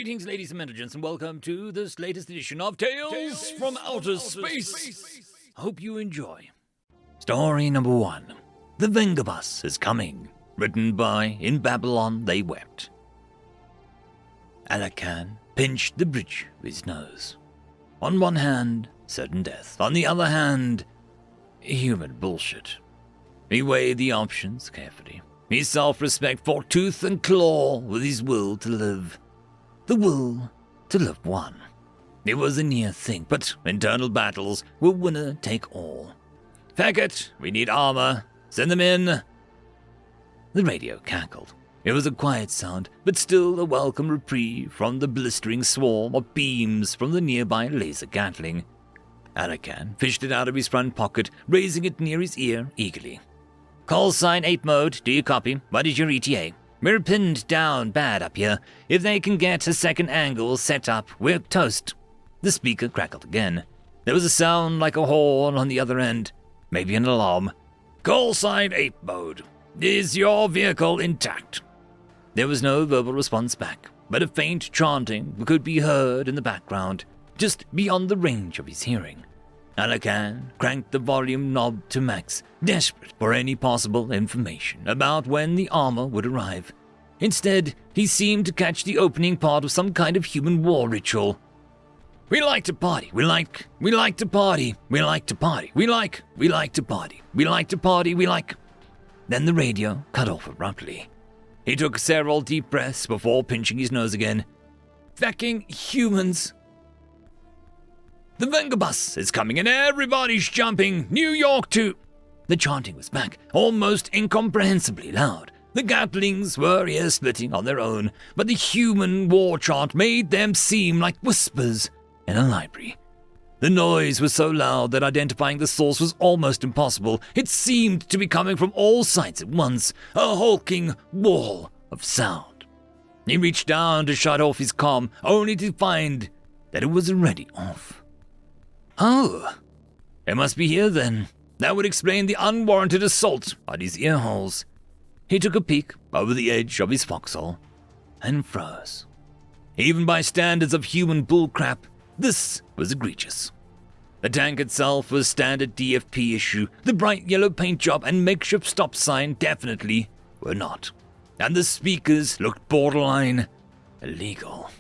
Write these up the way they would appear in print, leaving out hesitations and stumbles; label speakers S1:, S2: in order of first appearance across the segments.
S1: Greetings, ladies and gentlemen, and welcome to this latest edition of Tales from Outer Space. Hope you enjoy. Story number 1. The Vengabus is coming. Written by In Babylon They Wept. Alakan pinched the bridge of his nose. On one hand, certain death. On the other hand, human bullshit. He weighed the options carefully. His self-respect fought tooth and claw with his will to live. The will to live won. It was a near thing, but internal battles were winner take all. Feck it, we need armor. Send them in. The radio cackled. It was a quiet sound, but still a welcome reprieve from the blistering swarm of beams from the nearby laser gatling. Alakan fished it out of his front pocket, raising it near his ear eagerly. Call sign 8 mode, do you copy? What is your ETA? We're pinned down bad up here. If they can get a second angle set up, we're toast. The speaker crackled again. There was a sound like a horn on the other end. Maybe an alarm. Call sign 8 mode. Is your vehicle intact? There was no verbal response back, but a faint chanting could be heard in the background, just beyond the range of his hearing. Alakan cranked the volume knob to max, desperate for any possible information about when the armor would arrive. Instead, he seemed to catch the opening part of some kind of human war ritual. We like to party, we like to party, we like to party, we like to party, we like to party, we like... Then the radio cut off abruptly. He took several deep breaths before pinching his nose again. Fecking humans! The Vengabus is coming and everybody's jumping! New York to... The chanting was back, almost incomprehensibly loud. The Gatlings were ear-splitting on their own, but the human war chant made them seem like whispers in a library. The noise was so loud that identifying the source was almost impossible. It seemed to be coming from all sides at once, a hulking wall of sound. He reached down to shut off his comm, only to find that it was already off. Oh, it must be here then. That would explain the unwarranted assault on his ear holes. He took a peek over the edge of his foxhole and froze. Even by standards of human bullcrap, this was egregious. The tank itself was standard DFP issue. The bright yellow paint job and makeshift stop sign definitely were not. And the speakers looked borderline illegal.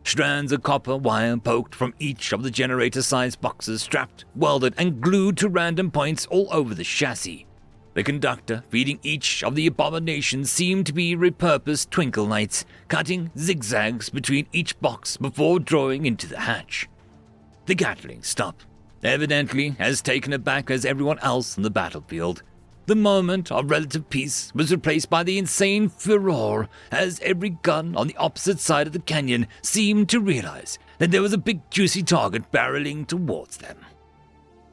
S1: Strands of copper wire poked from each of the generator-sized boxes strapped, welded, and glued to random points all over the chassis. The conductor feeding each of the abominations seemed to be repurposed twinkle lights, cutting zigzags between each box before drawing into the hatch. The Gatling stopped, evidently as taken aback as everyone else on the battlefield. The moment of relative peace was replaced by the insane furor as every gun on the opposite side of the canyon seemed to realize that there was a big juicy target barreling towards them.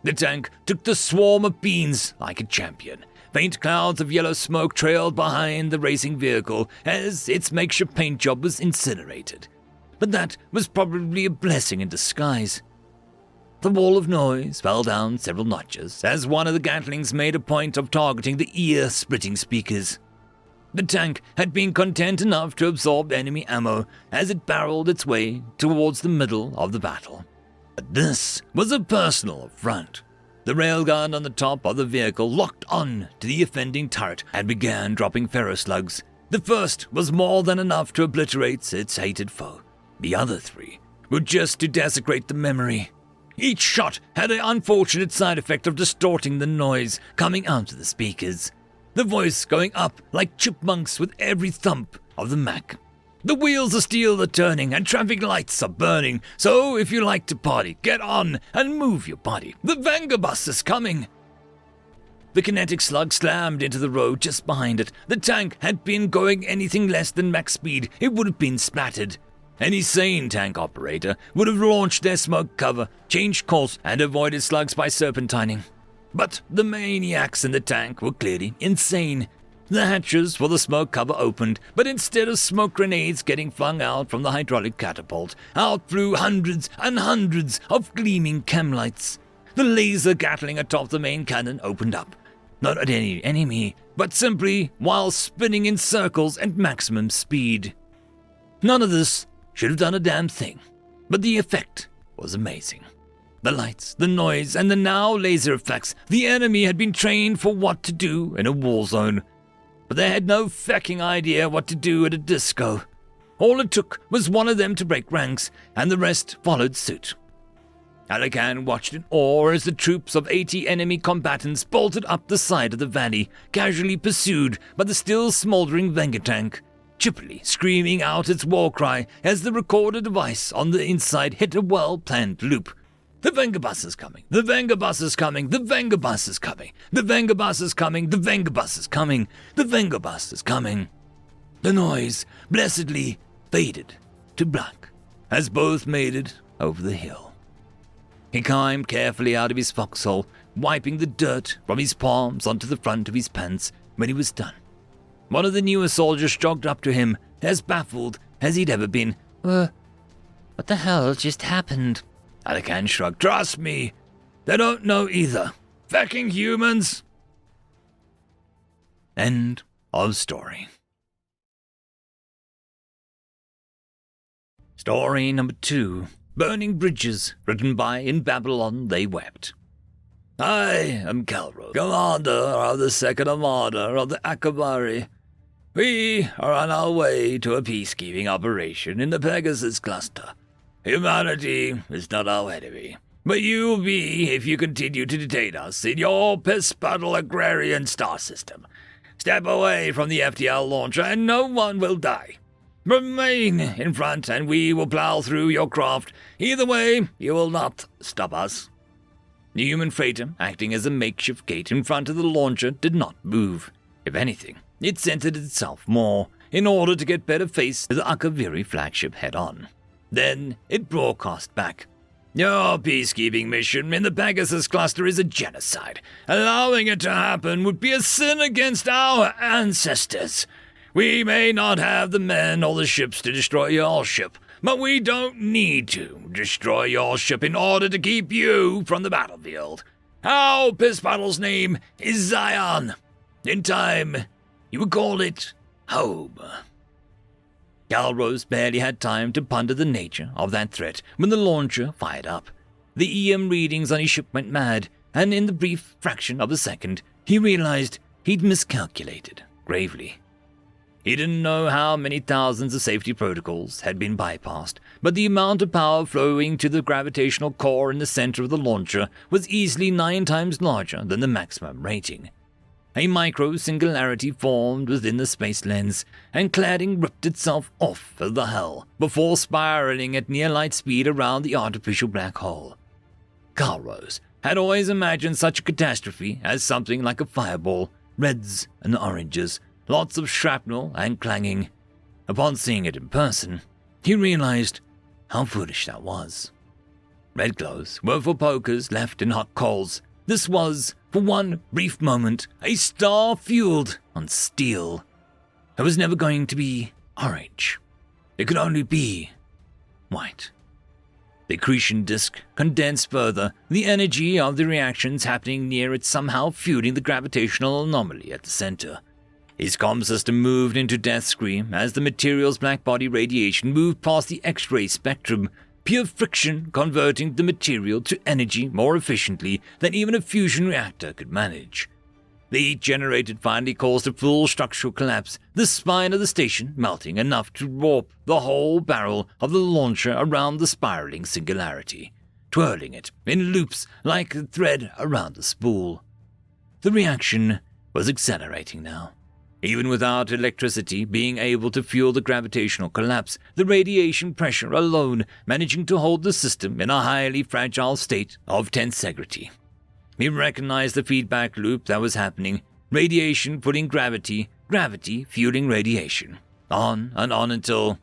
S1: The tank took the swarm of beans like a champion. Faint clouds of yellow smoke trailed behind the racing vehicle as its makeshift paint job was incinerated. But that was probably a blessing in disguise. The wall of noise fell down several notches as one of the Gatlings made a point of targeting the ear-splitting speakers. The tank had been content enough to absorb enemy ammo as it barreled its way towards the middle of the battle. But this was a personal affront. The railgun on the top of the vehicle locked on to the offending turret and began dropping ferroslugs. The first was more than enough to obliterate its hated foe. The other 3 were just to desecrate the memory. Each shot had an unfortunate side effect of distorting the noise coming out of the speakers, the voice going up like chipmunks with every thump of the Mac. The wheels of steel are turning and traffic lights are burning, so if you like to party, get on and move your body. The Vengabus is coming! The kinetic slug slammed into the road just behind it. The tank had been going anything less than max speed, it would have been splattered. Any sane tank operator would have launched their smoke cover, changed course, and avoided slugs by serpentining. But the maniacs in the tank were clearly insane. The hatches for the smoke cover opened, but instead of smoke grenades getting flung out from the hydraulic catapult, out flew hundreds and hundreds of gleaming chem lights. The laser gatling atop the main cannon opened up, not at any enemy, but simply while spinning in circles at maximum speed. None of this should have done a damn thing, but the effect was amazing. The lights, the noise, and the now laser effects. The enemy had been trained for what to do in a war zone, but they had no fecking idea what to do at a disco. All it took was one of them to break ranks, and the rest followed suit. Alakan watched in awe as the troops of 80 enemy combatants bolted up the side of the valley, casually pursued by the still smoldering Vengatank, chippily screaming out its war cry as the recorder device on the inside hit a well-planned loop. The Vengabus is coming, the Vengabus is coming, the Vengabus is coming, the Vengabus is coming, the Vengabus is coming, the Vengabus is coming. The noise blessedly faded to black as both made it over the hill. He climbed carefully out of his foxhole, wiping the dirt from his palms onto the front of his pants when he was done. One of the newer soldiers jogged up to him, as baffled as he'd ever been. What the hell just happened? Alakan shrugged. Trust me, they don't know either. Fecking humans! End of story. Story number 2. Burning Bridges, written by In Babylon They Wept. I am Calro, commander of the 2nd Armada of the HFY. We are on our way to a peacekeeping operation in the Pegasus cluster. Humanity is not our enemy, but you will be if you continue to detain us in your piss-puddle agrarian star system. Step away from the FTL launcher and no one will die. Remain in front and we will plow through your craft. Either way, you will not stop us. The human freighter, acting as a makeshift gate in front of the launcher, did not move. If anything, it centered itself more in order to get better face to the Akaviri flagship head-on. Then it broadcast back. Your peacekeeping mission in the Pegasus cluster is a genocide. Allowing it to happen would be a sin against our ancestors. We may not have the men or the ships to destroy your ship, but we don't need to destroy your ship in order to keep you from the battlefield. Our Pisspuddle's name is Zion. In time, you would call it home. Calrose barely had time to ponder the nature of that threat when the launcher fired up. The EM readings on his ship went mad, and in the brief fraction of a second, he realized he'd miscalculated gravely. He didn't know how many thousands of safety protocols had been bypassed, but the amount of power flowing to the gravitational core in the center of the launcher was easily 9 times larger than the maximum rating. A micro-singularity formed within the space lens, and cladding ripped itself off of the hull before spiraling at near light speed around the artificial black hole. Calrose had always imagined such a catastrophe as something like a fireball, reds and oranges, lots of shrapnel and clanging. Upon seeing it in person, he realized how foolish that was. Red glows were for pokers left in hot coals. This was, for one brief moment, a star fueled on steel. It was never going to be orange. It could only be white. The accretion disk condensed further, the energy of the reactions happening near it somehow fueling the gravitational anomaly at the center. His comm system moved into death scream as the material's black body radiation moved past the X-ray spectrum, pure friction converting the material to energy more efficiently than even a fusion reactor could manage. The heat generated finally caused a full structural collapse, the spine of the station melting enough to warp the whole barrel of the launcher around the spiraling singularity, twirling it in loops like a thread around a spool. The reaction was accelerating now. Even without electricity being able to fuel the gravitational collapse, the radiation pressure alone managing to hold the system in a highly fragile state of tensegrity. He recognized the feedback loop that was happening, radiation putting gravity, gravity fueling radiation, on and on until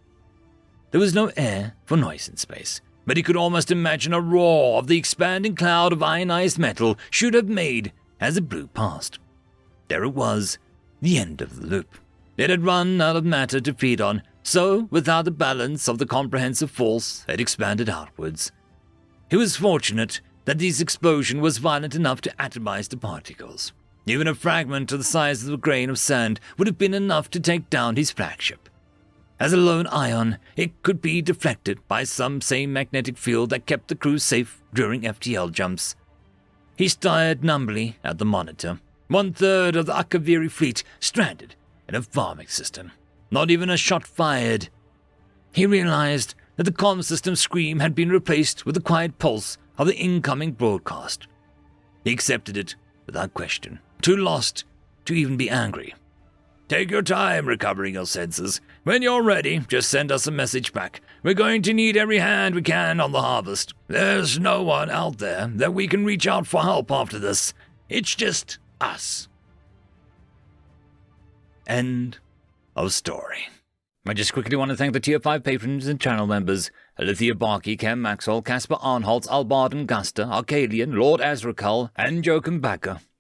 S1: there was no air for noise in space, but he could almost imagine a roar of the expanding cloud of ionized metal should have made as it blew past. There it was, the end of the loop. It had run out of matter to feed on, so without the balance of the comprehensive force, it expanded outwards. He was fortunate that this explosion was violent enough to atomize the particles. Even a fragment of the size of a grain of sand would have been enough to take down his flagship. As a lone ion, it could be deflected by some same magnetic field that kept the crew safe during FTL jumps. He stared numbly at the monitor. 1/3 of the Akaviri fleet stranded in a farming system. Not even a shot fired. He realized that the comm system scream had been replaced with the quiet pulse of the incoming broadcast. He accepted it without question, too lost to even be angry. Take your time recovering your senses. When you're ready, just send us a message back. We're going to need every hand we can on the harvest. There's no one out there that we can reach out for help after this. It's just us. End of story. I just quickly want to thank the Tier 5 patrons and channel members: Alithia Barkey, Cam Maxwell, Casper Arnholtz, Albarden Guster, Arcadian, Lord Azrakal, and Joachim Backer.